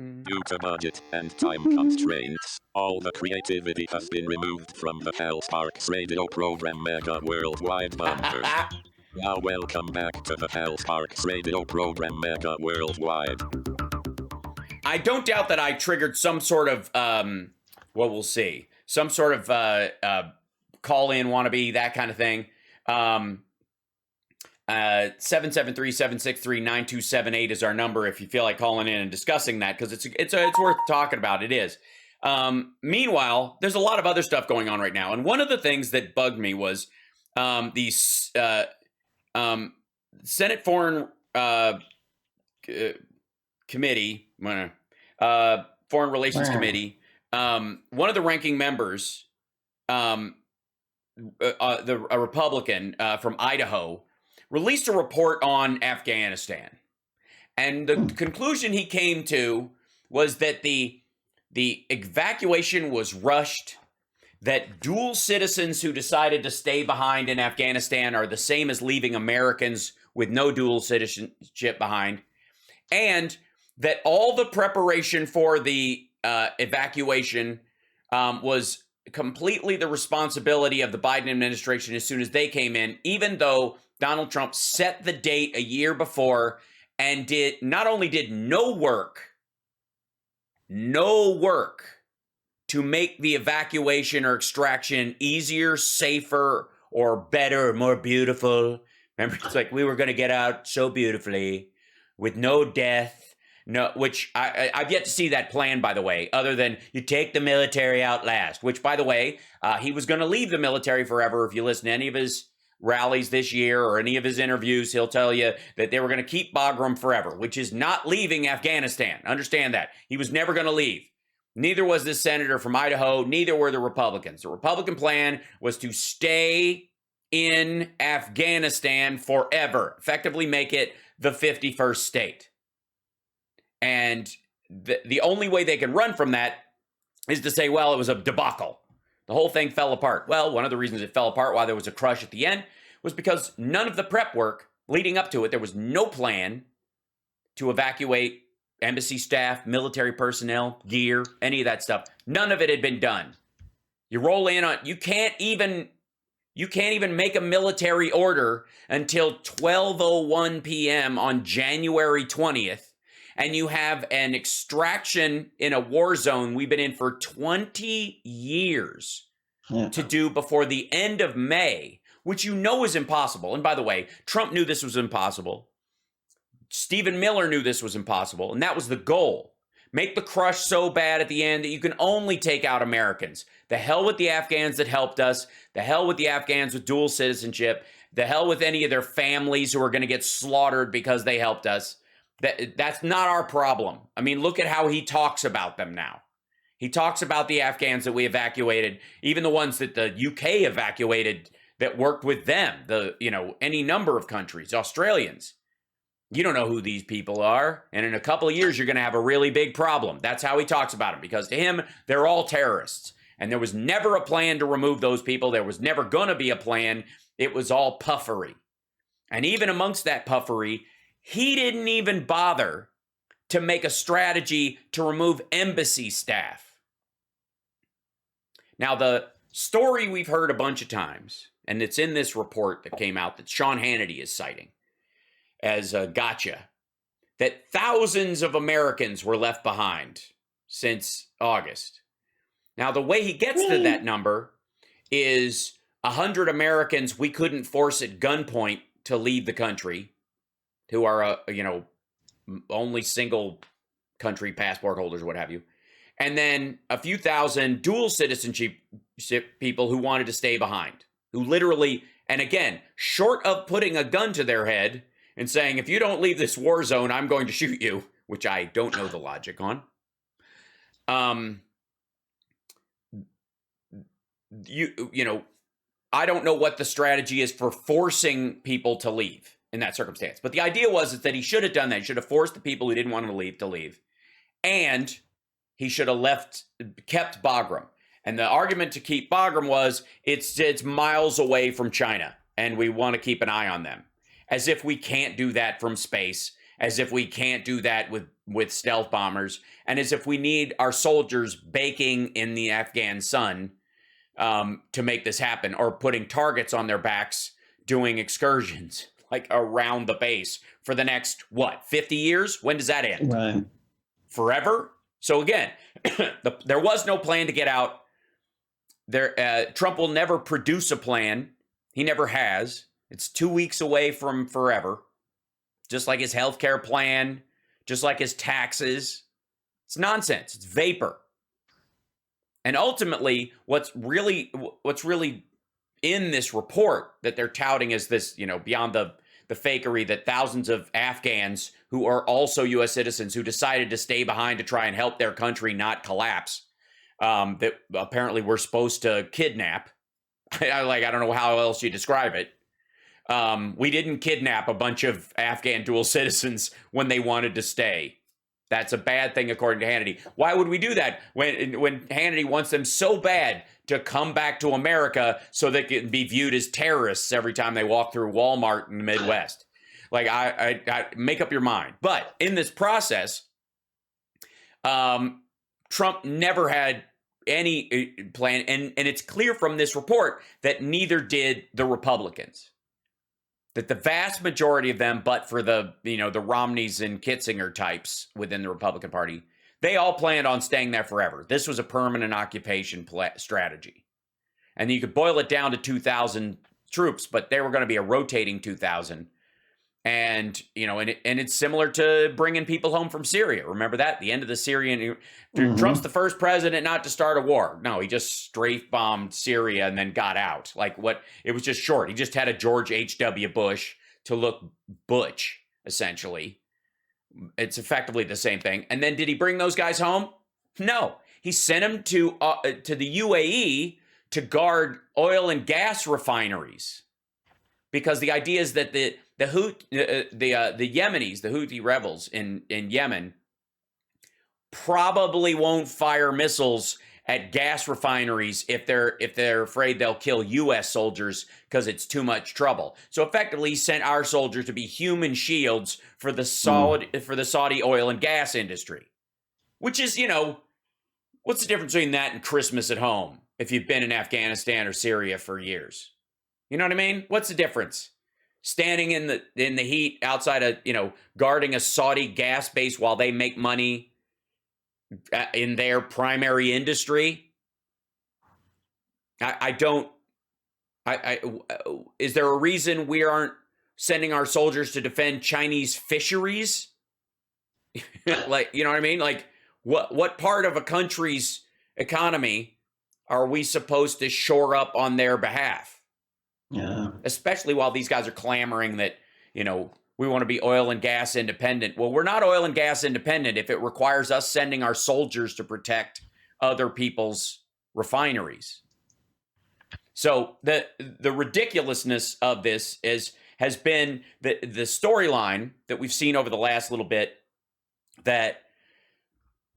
Due to budget and time constraints, all the creativity has been removed from the Hell Sparks radio program Mega Worldwide Bumpers. Now welcome back to the Hell Sparks radio program Mega Worldwide. I don't doubt that I triggered some sort of, we'll see, some sort of call-in wannabe, that kind of thing. 773-763-9278 is our number if you feel like calling in and discussing that, because it's worth talking about. It is. Meanwhile, there's a lot of other stuff going on right now, and one of the things that bugged me was the Senate Foreign Committee, Foreign Relations Committee. One of the ranking members, a Republican from Idaho, released a report on Afghanistan. And the conclusion he came to was that the evacuation was rushed, that dual citizens who decided to stay behind in Afghanistan are the same as leaving Americans with no dual citizenship behind, and that all the preparation for the evacuation was completely the responsibility of the Biden administration as soon as they came in, even though Donald Trump set the date a year before and not only did no work to make the evacuation or extraction easier, safer, or better, more beautiful. Remember, it's like we were going to get out so beautifully with no death. No, which I've yet to see that plan, by the way, other than you take the military out last, which, by the way, he was going to leave the military forever. If you listen to any of his rallies this year or any of his interviews, he'll tell you that they were going to keep Bagram forever, which is not leaving Afghanistan. Understand that. He was never going to leave. Neither was this senator from Idaho. Neither were the Republicans. The Republican plan was to stay in Afghanistan forever, effectively make it the 51st state. And the only way they can run from that is to say, well, it was a debacle. The whole thing fell apart. Well, one of the reasons it fell apart, why there was a crush at the end, was because none of the prep work leading up to it, there was no plan to evacuate embassy staff, military personnel, gear, any of that stuff. None of it had been done. You roll in on, you can't even make a military order until 12:01 p.m. on January 20th. And you have an extraction in a war zone we've been in for 20 years to do before the end of May, which you know is impossible. And by the way, Trump knew this was impossible. Stephen Miller knew this was impossible, and that was the goal. Make the crush so bad at the end that you can only take out Americans. The hell with the Afghans that helped us. The hell with the Afghans with dual citizenship. The hell with any of their families who are going to get slaughtered because they helped us. That's not our problem. I mean, look at how he talks about them now. He talks about the Afghans that we evacuated, even the ones that the UK evacuated that worked with them, any number of countries, Australians. You don't know who these people are, and in a couple of years, you're going to have a really big problem. That's how he talks about them, because to him, they're all terrorists, and there was never a plan to remove those people. There was never going to be a plan. It was all puffery. And even amongst that puffery, he didn't even bother to make a strategy to remove embassy staff. Now, the story we've heard a bunch of times, and it's in this report that came out that Sean Hannity is citing as a gotcha, that thousands of Americans were left behind since August. Now, the way he gets to that number is 100 Americans we couldn't force at gunpoint to leave the country, who are, only single country passport holders, what have you. And then a few thousand dual citizenship people who wanted to stay behind, who literally, and again, short of putting a gun to their head and saying, if you don't leave this war zone, I'm going to shoot you, which I don't know the logic on. I don't know what the strategy is for forcing people to leave in that circumstance. But the idea was that he should have done that. He should have forced the people who didn't want to leave. And he should have kept Bagram. And the argument to keep Bagram was it's miles away from China, and we want to keep an eye on them. As if we can't do that from space, as if we can't do that with stealth bombers, and as if we need our soldiers baking in the Afghan sun to make this happen, or putting targets on their backs doing excursions like around the base for the next, 50 years? When does that end? Right. Forever? So again, there was no plan to get out. Trump will never produce a plan. He never has. It's 2 weeks away from forever. Just like his healthcare plan, just like his taxes. It's nonsense. It's vapor. And ultimately, what's really in this report that they're touting as this, beyond the fakery, that thousands of Afghans who are also U.S. citizens who decided to stay behind to try and help their country not collapse, that apparently we're supposed to kidnap. I don't know how else you describe it. We didn't kidnap a bunch of Afghan dual citizens when they wanted to stay. That's a bad thing, according to Hannity. Why would we do that when Hannity wants them so bad to come back to America so they can be viewed as terrorists every time they walk through Walmart in the Midwest? Like, I make up your mind. But in this process, Trump never had any plan, and it's clear from this report that neither did the Republicans. That the vast majority of them, but for the Romneys and Kitzinger types within the Republican Party, they all planned on staying there forever. This was a permanent occupation strategy. And you could boil it down to 2,000 troops, but they were going to be a rotating 2,000. And, and it's similar to bringing people home from Syria. Remember that? The end of the Syrian... Trump's the first president not to start a war. No, he just strafe-bombed Syria and then got out. It was just short. He just had a George H.W. Bush to look butch, essentially. It's effectively the same thing. And then did he bring those guys home? No. He sent them to the UAE to guard oil and gas refineries. Because the idea is that the Yemenis, the Houthi rebels in Yemen, probably won't fire missiles at gas refineries if they're afraid they'll kill U.S. soldiers because it's too much trouble. So effectively, he sent our soldiers to be human shields for the Saudi oil and gas industry, which is, what's the difference between that and Christmas at home if you've been in Afghanistan or Syria for years? You know what I mean? What's the difference? Standing in the heat outside of, guarding a Saudi gas base while they make money in their primary industry? Is there a reason we aren't sending our soldiers to defend Chinese fisheries? Like, you know what I mean? Like, what part of a country's economy are we supposed to shore up on their behalf? Yeah. Especially while these guys are clamoring that, we want to be oil and gas independent. Well, we're not oil and gas independent if it requires us sending our soldiers to protect other people's refineries. So the ridiculousness of this has been the storyline that we've seen over the last little bit, that,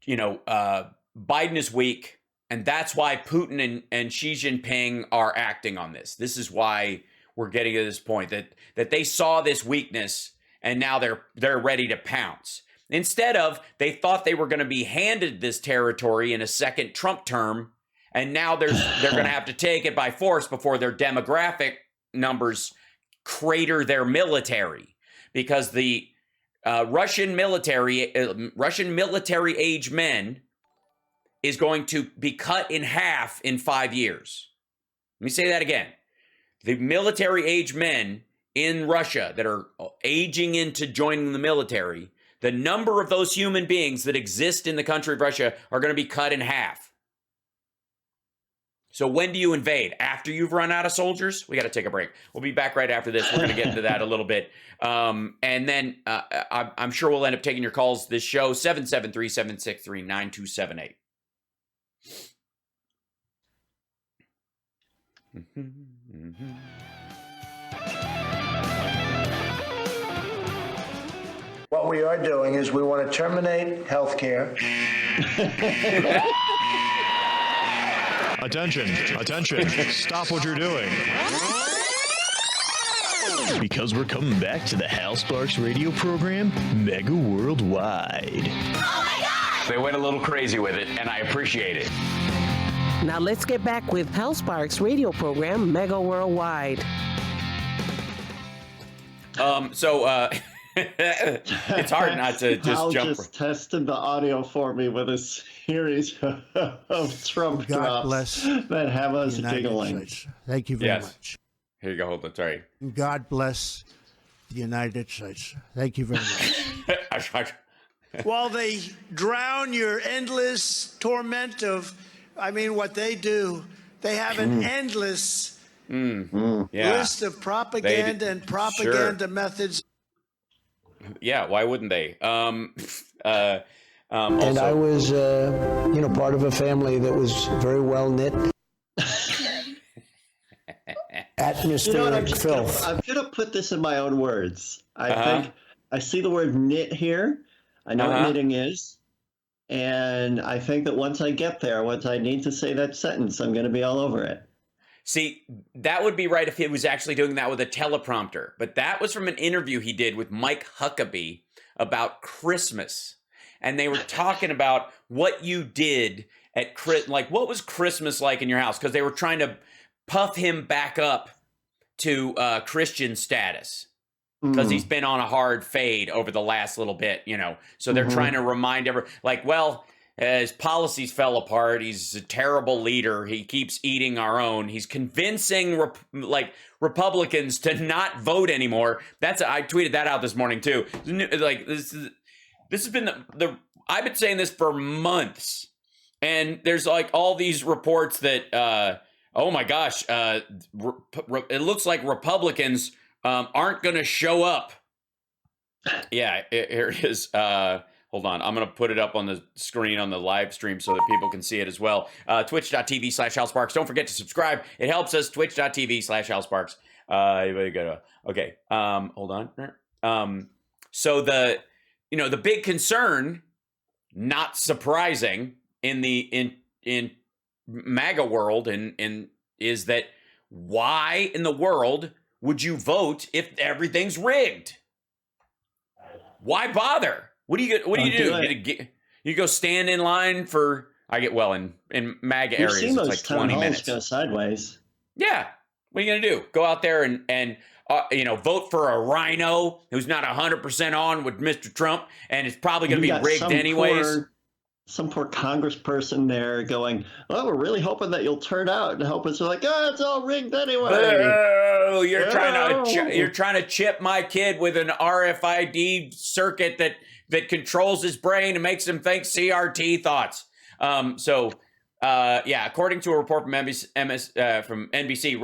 Biden is weak, and that's why Putin and Xi Jinping are acting on this. This is why we're getting to this point, that they saw this weakness and now they're ready to pounce. Instead of, they thought they were going to be handed this territory in a second Trump term, and now they're going to have to take it by force before their demographic numbers crater their military, because the Russian military age men is going to be cut in half in 5 years. Let me say that again. The military age men in Russia that are aging into joining the military, the number of those human beings that exist in the country of Russia are going to be cut in half. So when do you invade? After you've run out of soldiers? We got to take a break. We'll be back right after this. We're going to get into that a little bit. And then I'm sure we'll end up taking your calls this show, 773-763-9278. What we are doing is we want to terminate health care. Attention, attention, stop what you're doing. Because we're coming back to the Hal Sparks radio program, Mega Worldwide. They went a little crazy with it, and I appreciate it. Now let's get back with Hal Sparks' radio program, Mega Worldwide. It's hard not to just Hal jump. just tested the audio for me with a series of Trump drops that have us giggling. States. Thank you very much. Here you go. Hold on. Sorry. God bless the United States. Thank you very much. While they drown your endless torment of, what they do, they have an endless list of propaganda and propaganda methods. Yeah, why wouldn't they? And I was, part of a family that was very well knit. Atmospheric filth. I'm gonna put this in my own words. I think I see the word knit here. I know what knitting is. And I think that once I get there, once I need to say that sentence, I'm going to be all over it. See, that would be right if he was actually doing that with a teleprompter. But that was from an interview he did with Mike Huckabee about Christmas. And they were talking about what you did at what was Christmas like in your house? Because they were trying to puff him back up to Christian status. Because he's been on a hard fade over the last little bit, So they're trying to remind his policies fell apart. He's a terrible leader. He keeps eating our own. He's convincing Republicans to not vote anymore. I tweeted that out this morning too. This has been I've been saying this for months, and there's all these reports that oh my gosh, it looks like Republicans aren't going to show up. Yeah, here it is. Hold on. I'm going to put it up on the screen on the live stream so that people can see it as well. Twitch.tv/HalSparks. Don't forget to subscribe. It helps us. Twitch.tv/HalSparks. Okay. Hold on. So the big concern, not surprising in MAGA world and is that why in the world would you vote if everything's rigged? Why bother? What do you do? You go stand in line for in MAGA areas it's like 20 minutes. Go sideways. Yeah. What are you gonna do? Go out there and vote for a rhino who's not 100% on with Mr. Trump and it's probably gonna be rigged anyways. Some poor congressperson there going, "Oh, we're really hoping that you'll turn out and help us." We're like, "Oh, it's all rigged anyway." Oh, you're trying to chip my kid with an RFID circuit that controls his brain and makes him think CRT thoughts. According to a report from NBC,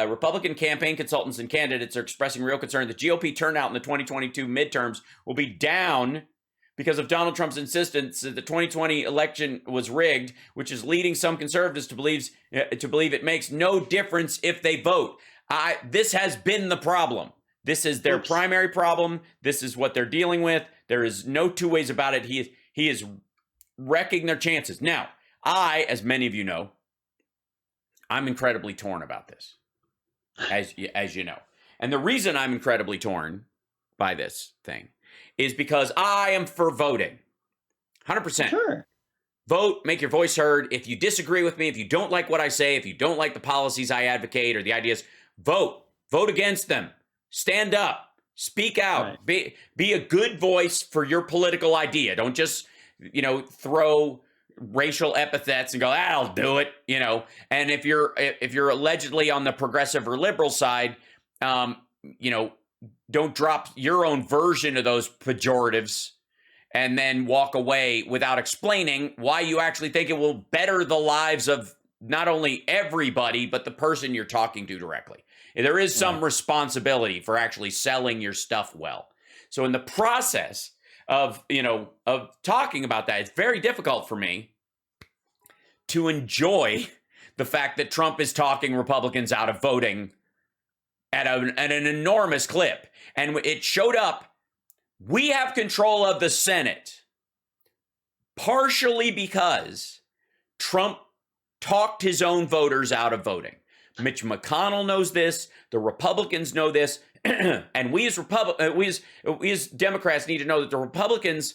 Republican campaign consultants and candidates are expressing real concern that GOP turnout in the 2022 midterms will be down because of Donald Trump's insistence that the 2020 election was rigged, which is leading some conservatives to believe it makes no difference if they vote. This has been the problem. This is their primary problem. This is what they're dealing with. There is no two ways about it. He is wrecking their chances. Now, as many of you know, I'm incredibly torn about this, as you know. And the reason I'm incredibly torn by this thing is because I am for voting. 100%. Sure. Vote, make your voice heard. If you disagree with me, if you don't like what I say, if you don't like the policies I advocate or the ideas, vote. Vote against them. Stand up. Speak out. Right. Be a good voice for your political idea. Don't just, throw racial epithets and go, "I'll do it," And if you're allegedly on the progressive or liberal side, don't drop your own version of those pejoratives and then walk away without explaining why you actually think it will better the lives of not only everybody, but the person you're talking to directly. There is some responsibility for actually selling your stuff well. So in the process of talking about that, it's very difficult for me to enjoy the fact that Trump is talking Republicans out of voting at an enormous clip. And it showed up. We have control of the Senate, partially because Trump talked his own voters out of voting, Mitch McConnell knows this. The Republicans know this. And we as Democrats need to know that the Republicans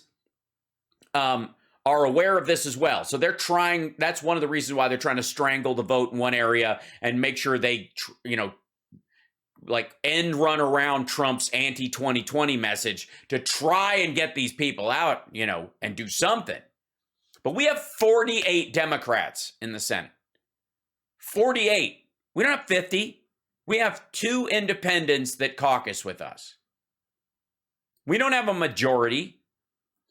are aware of this as well. So they're trying, that's one of the reasons why they're trying to strangle the vote in one area and make sure they, like end run around Trump's anti-2020 message to try and get these people out, and do something. But we have 48 Democrats in the Senate. 48. We don't have 50. We have 2 independents that caucus with us. We don't have a majority.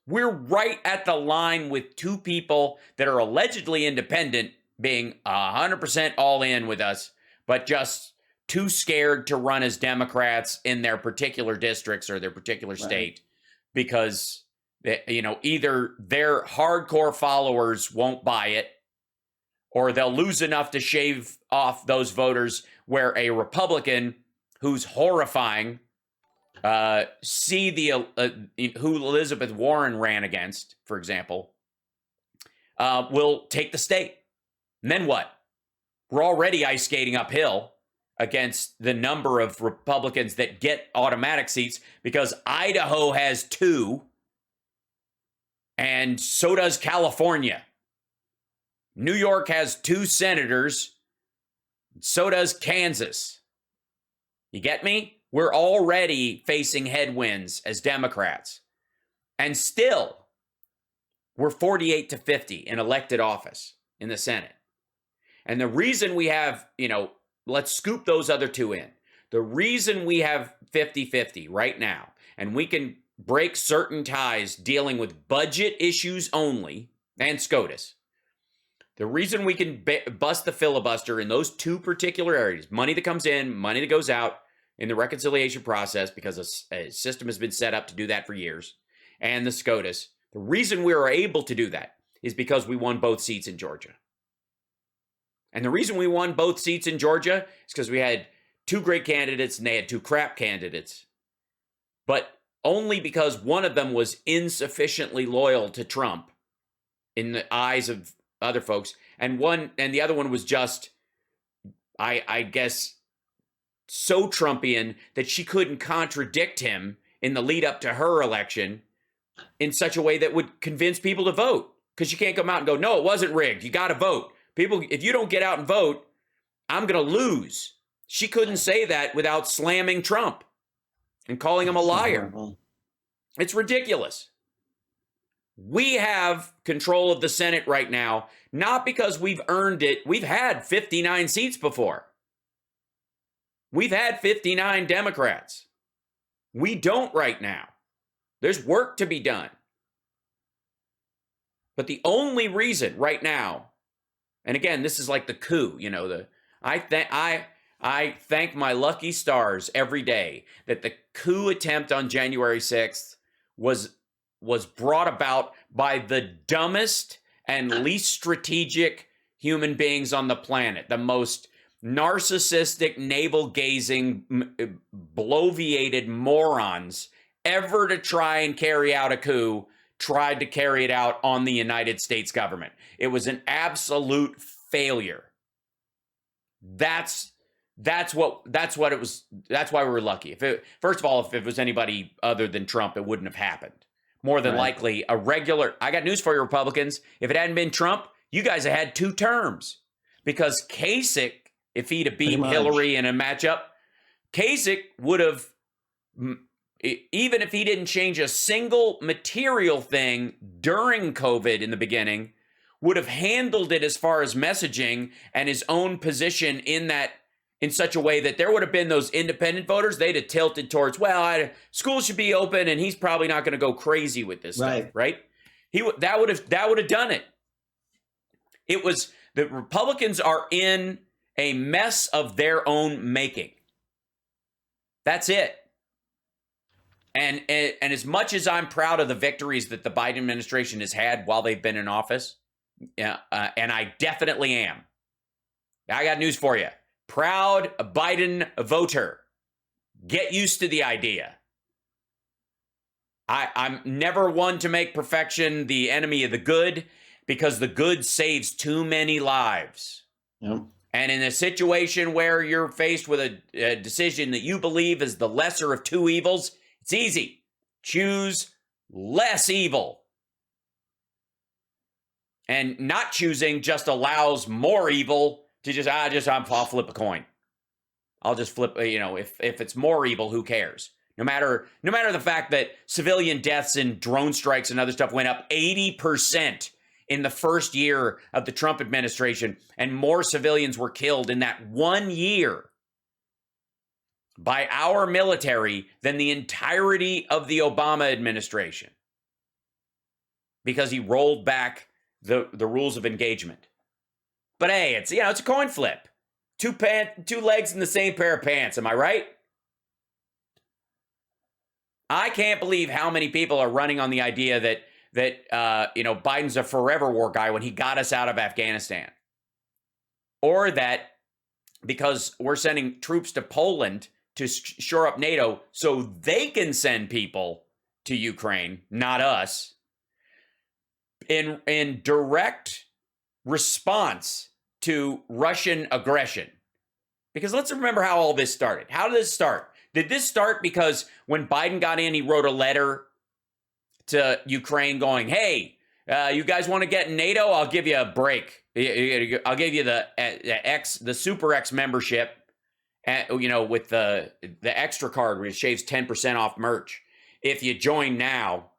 We're right at the line with 2 people that are allegedly independent being 100% all in with us, but just too scared to run as Democrats in their particular districts or their particular state because, either their hardcore followers won't buy it or they'll lose enough to shave off those voters where a Republican who's horrifying, see who Elizabeth Warren ran against, for example, will take the state. And then what? We're already ice skating uphill against the number of Republicans that get automatic seats because Idaho has 2, and so does California. New York has 2 senators, so does Kansas. You get me? We're already facing headwinds as Democrats. And still, we're 48 to 50 in elected office in the Senate. And the reason we have, let's scoop those other 2 in. The reason we have 50-50 right now, and we can break certain ties dealing with budget issues only, and SCOTUS. The reason we can bust the filibuster in those 2 particular areas, money that comes in, money that goes out in the reconciliation process, because a system has been set up to do that for years, and the SCOTUS, the reason we were able to do that is because we won both seats in Georgia. And the reason we won both seats in Georgia is because we had 2 great candidates and they had 2 crap candidates. But only because one of them was insufficiently loyal to Trump in the eyes of other folks, and the other one was just, I guess, so Trumpian that she couldn't contradict him in the lead up to her election in such a way that would convince people to vote. Because you can't come out and go, no, it wasn't rigged. You got to vote. People, if you don't get out and vote, I'm going to lose. She couldn't say that without slamming Trump and calling him a liar. It's ridiculous. We have control of the Senate right now, not because we've earned it. We've had 59 seats before. We've had 59 Democrats. We don't right now. There's work to be done. But the only reason right now, and again, this is like the coup, I thank my lucky stars every day that the coup attempt on January 6th was brought about by the dumbest and least strategic human beings on the planet, the most narcissistic, navel-gazing, bloviated morons ever to try and carry out a coup, tried to carry it out on the United States government. It was an absolute failure. That's what it was. That's why we were lucky. First of all, if it was anybody other than Trump, it wouldn't have happened. More than likely, I got news for you, Republicans. If it hadn't been Trump, you guys have had 2 terms. Because Kasich, if he'd have beat Hillary in a matchup, Kasich would have, even if he didn't change a single material thing during COVID in the beginning, would have handled it as far as messaging and his own position in such a way that there would have been those independent voters. They'd have tilted towards, schools should be open, and he's probably not going to go crazy with this stuff, right? That would have done it. It was the Republicans are in a mess of their own making. That's it. And as much as I'm proud of the victories that the Biden administration has had while they've been in office, and I definitely am, I got news for you. Proud Biden voter. Get used to the idea. I'm never one to make perfection the enemy of the good, because the good saves too many lives. Yep. And in a situation where you're faced with a decision that you believe is the lesser of two evils, it's easy. Choose less evil. And not choosing just allows more evil to I'll flip a coin. I'll just flip, if it's more evil, who cares? No matter the fact that civilian deaths and drone strikes and other stuff went up 80% in the first year of the Trump administration, and more civilians were killed in that 1 year by our military than the entirety of the Obama administration, because he rolled back the rules of engagement. But hey, it's a coin flip. Two legs in the same pair of pants, am I right? I can't believe how many people are running on the idea that Biden's a forever war guy when he got us out of Afghanistan. Or that because we're sending troops to Poland to shore up NATO so they can send people to Ukraine, not us, in direct response to Russian aggression. Because let's remember how all this started. How did this start? Did this start because when Biden got in, he wrote a letter to Ukraine going, hey, you guys want to get in NATO? I'll give you a break. I'll give you the Super X membership, with the extra card where it shaves 10% off merch if you join now,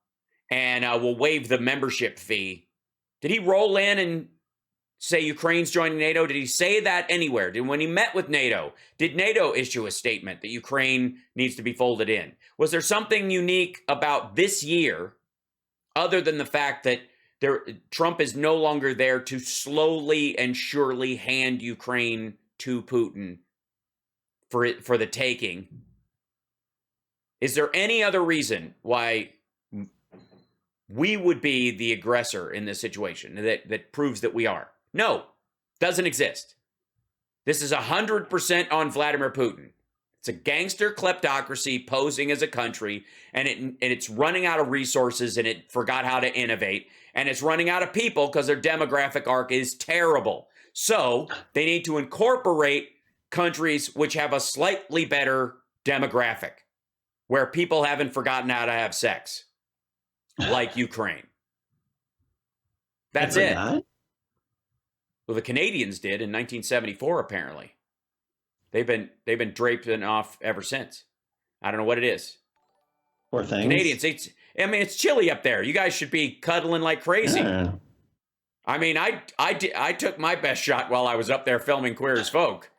and we'll waive the membership fee. Did he roll in and say Ukraine's joining NATO? Did he say that anywhere? When he met with NATO, did NATO issue a statement that Ukraine needs to be folded in? Was there something unique about this year other than the fact that Trump is no longer there to slowly and surely hand Ukraine to Putin for the taking? Is there any other reason why we would be the aggressor in this situation that proves that we are? No, doesn't exist. This is 100% on Vladimir Putin. It's a gangster kleptocracy posing as a country, and it's running out of resources, and it forgot how to innovate, and it's running out of people because their demographic arc is terrible. So they need to incorporate countries which have a slightly better demographic, where people haven't forgotten how to have sex, like Ukraine. That's it. Well, the Canadians did in 1974, apparently. They've been draping off ever since. I don't know what it is. Poor things. Canadians, it's chilly up there. You guys should be cuddling like crazy. Yeah. I mean, I took my best shot while I was up there filming Queer as Folk.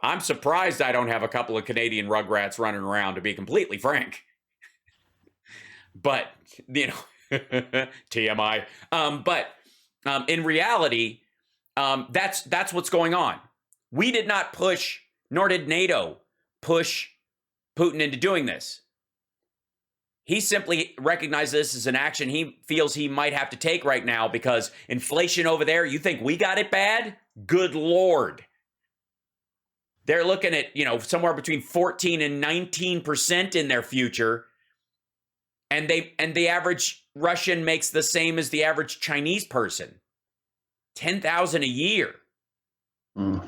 I'm surprised I don't have a couple of Canadian rugrats running around, to be completely frank. But, TMI. In reality, that's what's going on. We did not push, nor did NATO push Putin into doing this. He simply recognized this as an action he feels he might have to take right now because inflation over there, you think we got it bad? Good Lord. They're looking at, somewhere between 14 and 19% in their future. And the average Russian makes the same as the average Chinese person. $10,000 a year. Mm.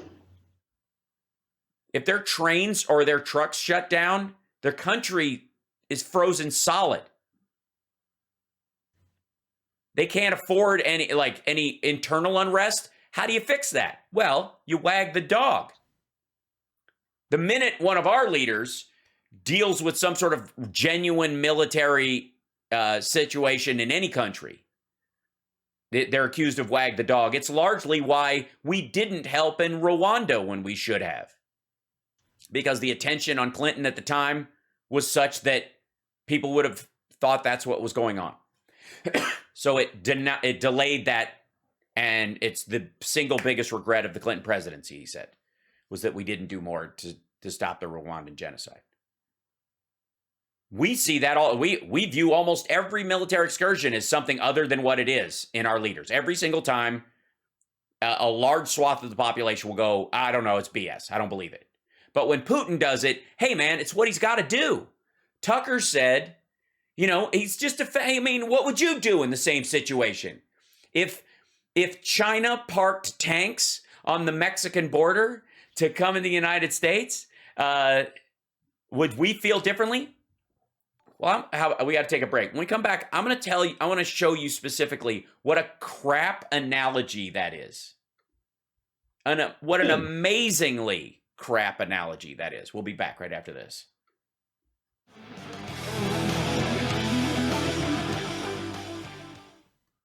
If their trains or their trucks shut down, their country is frozen solid. They can't afford any internal unrest. How do you fix that? Well, you wag the dog. The minute one of our leaders deals with some sort of genuine military situation in any country, they're accused of wag the dog. It's largely why we didn't help in Rwanda when we should have. Because the attention on Clinton at the time was such that people would have thought that's what was going on. So it delayed that, and it's the single biggest regret of the Clinton presidency, he said, was that we didn't do more to stop the Rwandan genocide. We see that we view almost every military excursion as something other than what it is in our leaders. Every single time, a large swath of the population will go, I don't know, it's BS. I don't believe it. But when Putin does it, hey man, it's what he's got to do. Tucker said, he's just what would you do in the same situation? If China parked tanks on the Mexican border to come in the United States, would we feel differently? Well, we got to take a break. When we come back, I'm going to tell you, I want to show you specifically what a crap analogy that is. What an amazingly crap analogy that is. We'll be back right after this.